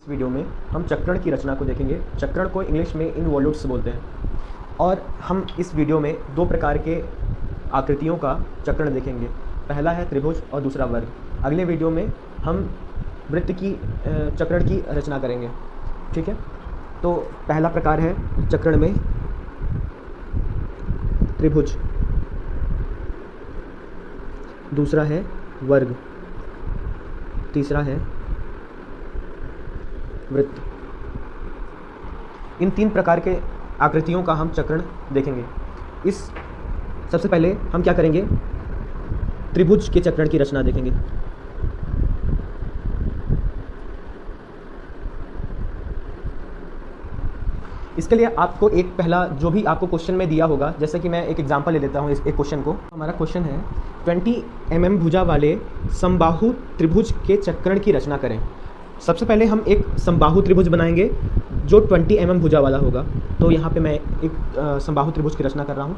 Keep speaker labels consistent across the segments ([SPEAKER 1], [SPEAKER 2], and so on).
[SPEAKER 1] Video में हम चक्रण की रचना को देखेंगे। चक्रण को इंग्लिश में इनवॉल्यूट्स बोलते हैं और हम इस वीडियो में दो प्रकार के आकृतियों का चक्रण देखेंगे। पहला है त्रिभुज और दूसरा वर्ग। अगले वीडियो में हम वृत्त की चक्रण की रचना करेंगे। ठीक है, तो पहला प्रकार है चक्रण में त्रिभुज, दूसरा है वर्ग, तीसरा है वृत्त। इन तीन प्रकार के आकृतियों का हम चक्रण देखेंगे। सबसे पहले हम क्या करेंगे, त्रिभुज के चक्रण की रचना देखेंगे। इसके लिए आपको एक पहला जो भी आपको क्वेश्चन में दिया होगा, जैसे कि मैं एक एग्जांपल ले लेता हूँ इस एक क्वेश्चन को। हमारा क्वेश्चन है 20 mm भुजा वाले समबाहु त्रिभुज के चक्रण की रचना करें। सबसे पहले हम एक समबाहु त्रिभुज बनाएंगे जो 20 mm भुजा वाला होगा। तो यहाँ पे मैं एक समबाहु त्रिभुज की रचना कर रहा हूँ।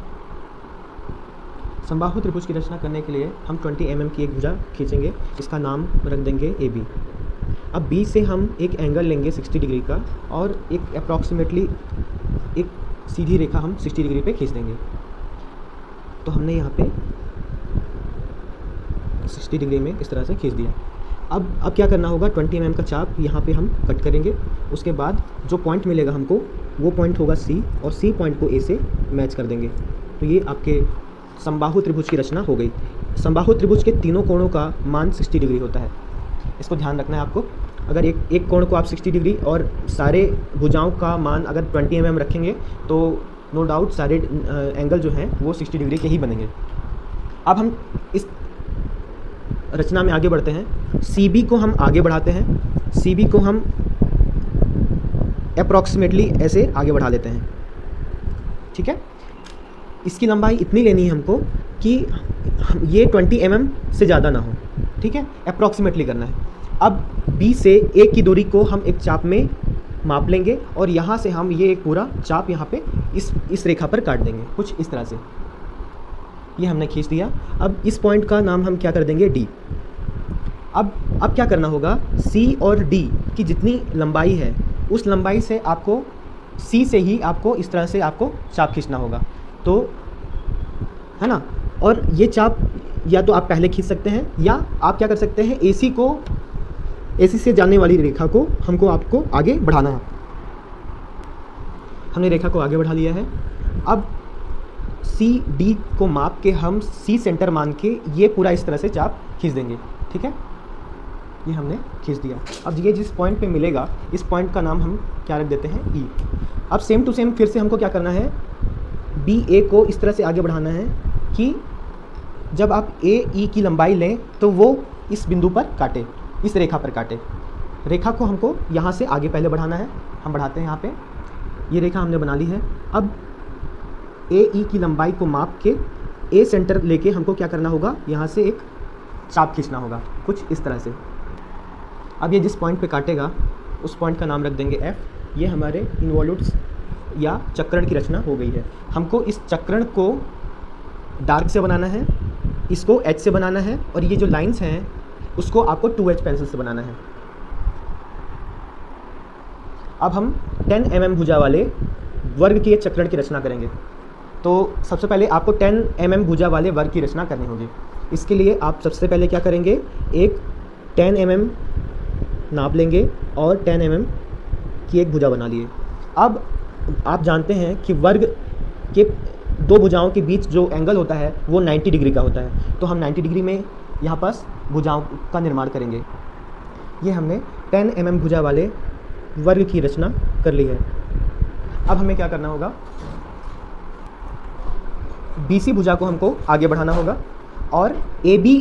[SPEAKER 1] समबाहु त्रिभुज की रचना करने के लिए हम 20 mm की एक भुजा खींचेंगे, इसका नाम रख देंगे AB। अब B से हम एक एंगल लेंगे 60 डिग्री का और एक अप्रॉक्सीमेटली एक सीधी रेखा हम 60 डिग्री पे खींच देंगे। तो हमने यहाँ पे 60 डिग्री में इस तरह से खींच दिया। अब क्या करना होगा, 20 mm का चाप यहाँ पे हम कट करेंगे। उसके बाद जो पॉइंट मिलेगा हमको वो पॉइंट होगा C और C पॉइंट को A से मैच कर देंगे। तो ये आपके समबाहु त्रिभुज की रचना हो गई। समबाहु त्रिभुज के तीनों कोणों का मान 60 डिग्री होता है, इसको ध्यान रखना है आपको। अगर एक कोण को आप 60 डिग्री और सारे भुजाओं का मान अगर 20 mm रखेंगे तो नो डाउट सारे एंगल जो हैं वो 60 डिग्री के ही बनेंगे। अब हम इस रचना में आगे बढ़ते हैं। CB को हम आगे बढ़ाते हैं, CB को हम अप्रॉक्सीमेटली ऐसे आगे बढ़ा लेते हैं। ठीक है, इसकी लंबाई इतनी लेनी है हमको कि ये 20 mm से ज़्यादा ना हो। ठीक है, अप्रॉक्सीमेटली करना है। अब B से A की दूरी को हम एक चाप में माप लेंगे और यहाँ से हम ये एक पूरा चाप यहाँ पे इस रेखा पर काट देंगे, कुछ इस तरह से। ये हमने खींच दिया। अब इस पॉइंट का नाम हम क्या कर देंगे, D। अब क्या करना होगा, C और D की जितनी लंबाई है उस लंबाई से आपको C से ही आपको इस तरह से आपको चाप खींचना होगा, तो है ना। और ये चाप या तो आप पहले खींच सकते हैं या आप क्या कर सकते हैं, AC से जाने वाली रेखा को आपको आगे बढ़ाना है। हमने रेखा को आगे बढ़ा लिया है। अब CD को माप के हम C सेंटर मान के ये पूरा इस तरह से चाप खींच देंगे। ठीक है, ये हमने खींच दिया। अब ये जिस पॉइंट पे मिलेगा इस पॉइंट का नाम हम क्या रख देते हैं, E। अब सेम टू सेम फिर से हमको क्या करना है, BA को इस तरह से आगे बढ़ाना है कि जब आप AE की लंबाई लें तो वो इस बिंदु पर काटे, इस रेखा पर काटे। रेखा को हमको यहाँ से आगे पहले बढ़ाना है। हम बढ़ाते हैं यहाँ पे, ये रेखा हमने बना ली है। अब AE की लंबाई को माप के A सेंटर लेके हमको क्या करना होगा, यहाँ से एक चाप खींचना होगा, कुछ इस तरह से। अब ये जिस पॉइंट पे काटेगा उस पॉइंट का नाम रख देंगे F। ये हमारे इनवॉल्यूट्स या चक्रण की रचना हो गई है। हमको इस चक्रण को डार्क से बनाना है, इसको H से बनाना है और ये जो लाइंस हैं उसको आपको 2H पेंसिल से बनाना है। अब हम 10 mm भुजा वाले वर्ग के चक्रण की रचना करेंगे। तो सबसे पहले आपको 10 mm भुजा वाले वर्ग की रचना करनी होगी। इसके लिए आप सबसे पहले क्या करेंगे, एक 10 mm नाप लेंगे और 10 mm की एक भुजा बना लिए। अब आप जानते हैं कि वर्ग के दो भुजाओं के बीच जो एंगल होता है वो 90 डिग्री का होता है। तो हम 90 डिग्री में यहाँ पास भुजाओं का निर्माण करेंगे। ये हमने 10 mm भुजा वाले वर्ग की रचना कर ली है। अब हमें क्या करना होगा, BC भुजा को हमको आगे बढ़ाना होगा और AB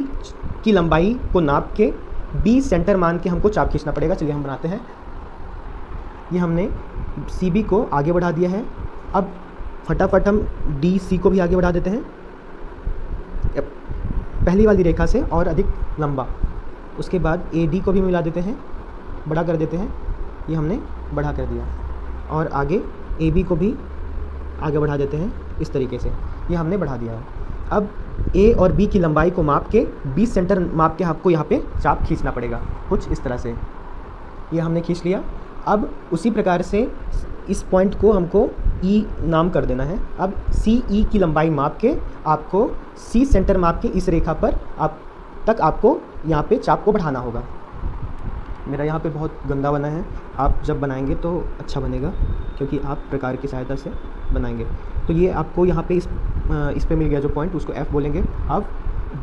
[SPEAKER 1] की लंबाई को नाप के B सेंटर मान के हमको चाप खींचना पड़ेगा। चलिए हम बनाते हैं। ये हमने CB को आगे बढ़ा दिया है। अब फटाफट हम DC को भी आगे बढ़ा देते हैं पहली वाली रेखा से और अधिक लंबा। उसके बाद AD को भी मिला देते हैं, बड़ा कर देते हैं। ये हमने बड़ा कर दिया और आगे AB को भी आगे बढ़ा देते हैं इस तरीके से। ये हमने बढ़ा दिया है। अब A और B की लंबाई को माप के 20 सेंटर माप के आपको यहाँ पे चाप खींचना पड़ेगा, कुछ इस तरह से। ये हमने खींच लिया। अब उसी प्रकार से इस पॉइंट को हमको ई नाम कर देना है। अब सी ई की लंबाई माप के आपको सी सेंटर माप के इस रेखा पर आपको यहाँ पे चाप को बढ़ाना होगा। मेरा यहाँ पे बहुत गंदा बना है, आप जब बनाएंगे तो अच्छा बनेगा, क्योंकि आप प्रकार की सहायता से बनाएंगे। तो ये आपको यहाँ पे इस पे मिल गया जो पॉइंट, उसको F बोलेंगे। अब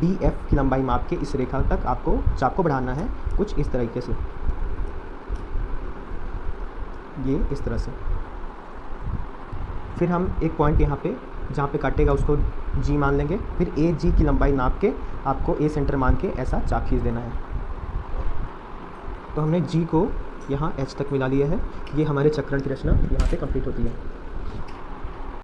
[SPEAKER 1] डी एफ की लंबाई माप के इस रेखा तक आपको चाप को बढ़ाना है, कुछ इस तरीके से, ये इस तरह से। फिर हम एक पॉइंट यहाँ पे जहाँ पे काटेगा उसको G मान लेंगे। फिर ए जी की लंबाई नाप के आपको ए सेंटर मान के ऐसा चाप खींच देना है। तो हमने G को यहाँ H तक मिला लिया है। ये हमारे चक्रण की रचना यहाँ पे कंप्लीट होती है।